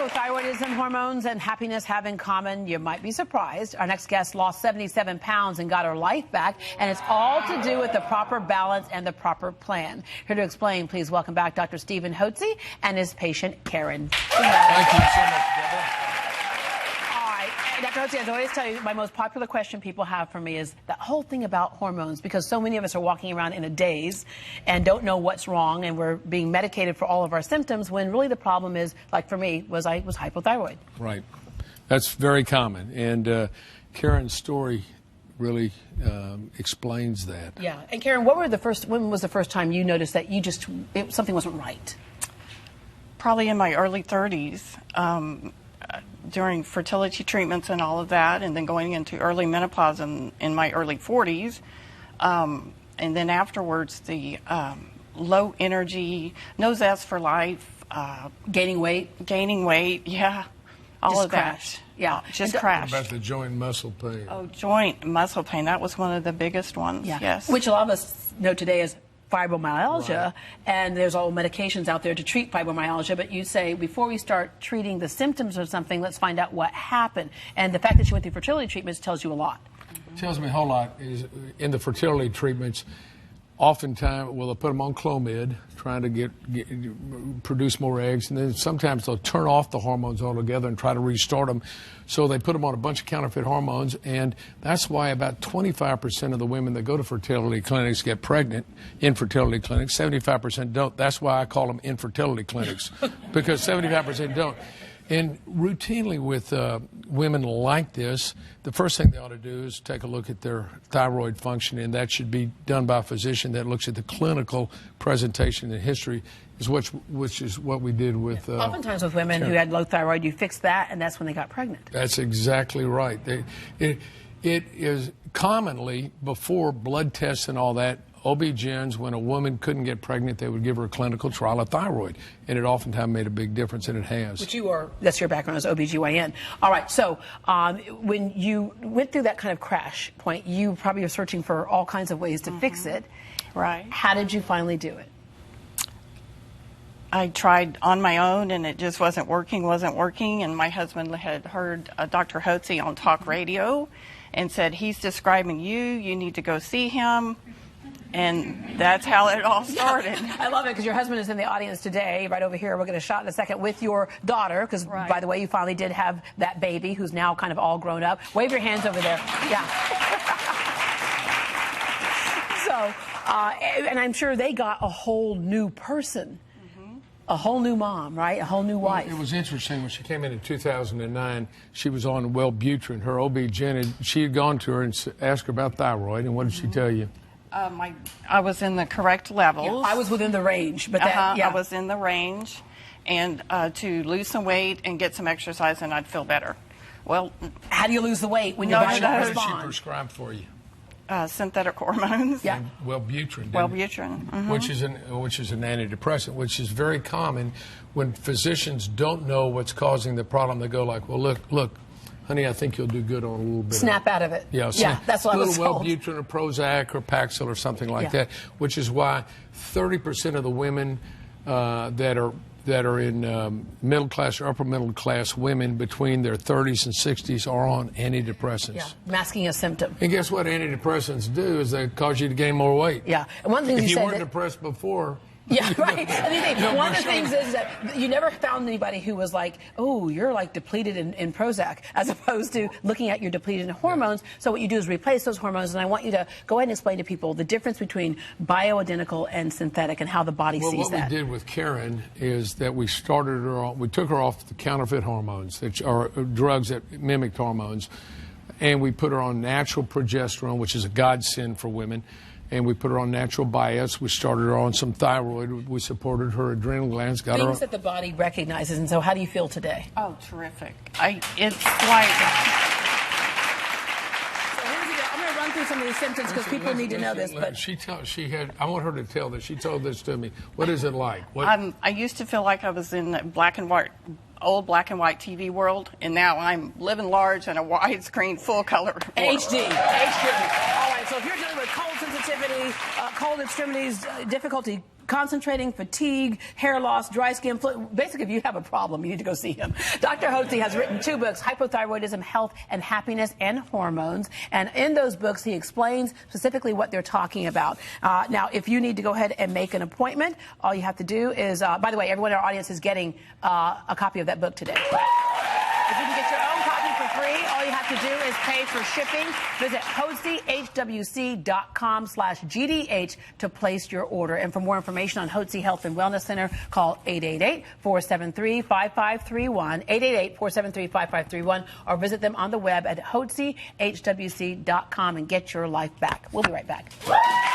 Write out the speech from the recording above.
Hypothyroidism, hormones, and happiness have in common. You might be surprised. Our next guest lost 77 pounds and got her life back, and it's all to do with the proper balance and the proper plan. Here to explain, please welcome back Dr. Stephen Hotze and his patient, Karren. Thank you so much, Deborah. Dr. Hotze, I always tell you, my most popular question people have for me is that whole thing about hormones, because so many of us are walking around in a daze and don't know what's wrong, and we're being medicated for all of our symptoms, when really the problem is, like for me, was I was hypothyroid. Right. That's very common. And Karren's story really explains that. Yeah. And Karren, when was the first time you noticed that something wasn't right? Probably in my early 30s. During fertility treatments and all of that, and then going into early menopause in my early 40s. And then afterwards, the low energy, no zest for life. Gaining weight, yeah. All of crash. That. Yeah. Just crash. What about the joint muscle pain? Oh, joint muscle pain. That was one of the biggest ones, yeah. Yes. Which a lot of us know today as fibromyalgia, right. And there's all medications out there to treat fibromyalgia, but you say before we start treating the symptoms of something, let's find out what happened. And the fact that you went through fertility treatments tells you a lot. Tells me a whole lot. Is in the fertility treatments, oftentimes, well, they'll put them on Clomid, trying to produce more eggs, and then sometimes they'll turn off the hormones altogether and try to restart them. So they put them on a bunch of counterfeit hormones, and that's why about 25% of the women that go to fertility clinics get pregnant in fertility clinics. 75% don't. That's why I call them infertility clinics, because 75% don't. And routinely with women like this, the first thing they ought to do is take a look at their thyroid function, and that should be done by a physician that looks at the clinical presentation and history, which is what we did with... Oftentimes with women who had low thyroid, you fix that, and that's when they got pregnant. That's exactly right. It is commonly, before blood tests and all that, OB-GYNs, when a woman couldn't get pregnant, they would give her a clinical trial of thyroid. And it oftentimes made a big difference, and it has. That's your background as OB-GYN. All right, so when you went through that kind of crash point, you probably are searching for all kinds of ways to fix it. Right. How did you finally do it? I tried on my own, and it just wasn't working. And my husband had heard Dr. Hotze on talk radio and said, he's describing you. You need to go see him. And that's how it all started. I love it, because your husband is in the audience today, right over here. We'll get a shot in a second with your daughter, because, by the way, you finally did have that baby who's now kind of all grown up. Wave your hands over there. Yeah. So, and I'm sure they got a whole new person. A whole new mom, right? A whole new wife. It was interesting. When she came in 2009, she was on Wellbutrin. Her OB-GYN, she had gone to her and asked her about thyroid, and what did she tell you? I was in the correct levels. Yeah, I was within the range, but I was in the range, and to lose some weight and get some exercise, and I'd feel better. Well, how do you lose the weight when your body doesn't respond? What did she prescribe for you? Synthetic hormones. Yeah. Wellbutrin. Wellbutrin. Which is an antidepressant, which is very common when physicians don't know what's causing the problem. They go like, well, look. Honey, I think you'll do good on a little bit. Snap out of it. Yeah, that's what I was told. A little Wellbutrin or Prozac or Paxil or something like that, which is why 30% of the women that are in middle class or upper middle class women between their 30s and 60s are on antidepressants. Yeah, masking a symptom. And guess what antidepressants do is they cause you to gain more weight. Yeah, and one thing if you weren't depressed before. Yeah, right. One of the things is that you never found anybody who was like, oh, you're like depleted in Prozac, as opposed to looking at your depleted in hormones. So what you do is replace those hormones, and I want you to go ahead and explain to people the difference between bioidentical and synthetic and how the body sees that. Well, what we did with Karren is that we took her off the counterfeit hormones, which are drugs that mimicked hormones, and we put her on natural progesterone, which is a godsend for women. And we put her on natural bias. We started her on some thyroid. We supported her adrenal glands. Things that the body recognizes. And so how do you feel today? Oh, terrific. It's like... So here's the deal. I'm going to run through some of these symptoms because people need to know this. But I want her to tell this. She told this to me. What is it like? I used to feel like I was in old black and white TV world, and now I'm living large in a widescreen, full color world. HD. All right. So if you're dealing with cold sensitivity, cold extremities, difficulty concentrating, fatigue, hair loss, dry skin, basically if you have a problem, you need to go see him. Dr. Hotze has written 2 books, Hypothyroidism, Health and Happiness, and Hormones. And in those books, he explains specifically what they're talking about. Now, if you need to go ahead and make an appointment, all you have to do is, by the way, everyone in our audience is getting a copy of that book today. If you can get your own copy for free, all you have to do is pay for shipping. Visit HotzeHWC.com/GDH to place your order. And for more information on Hotze Health and Wellness Center, call 888-473-5531, 888-473-5531, or visit them on the web at HotzeHWC.com and get your life back. We'll be right back.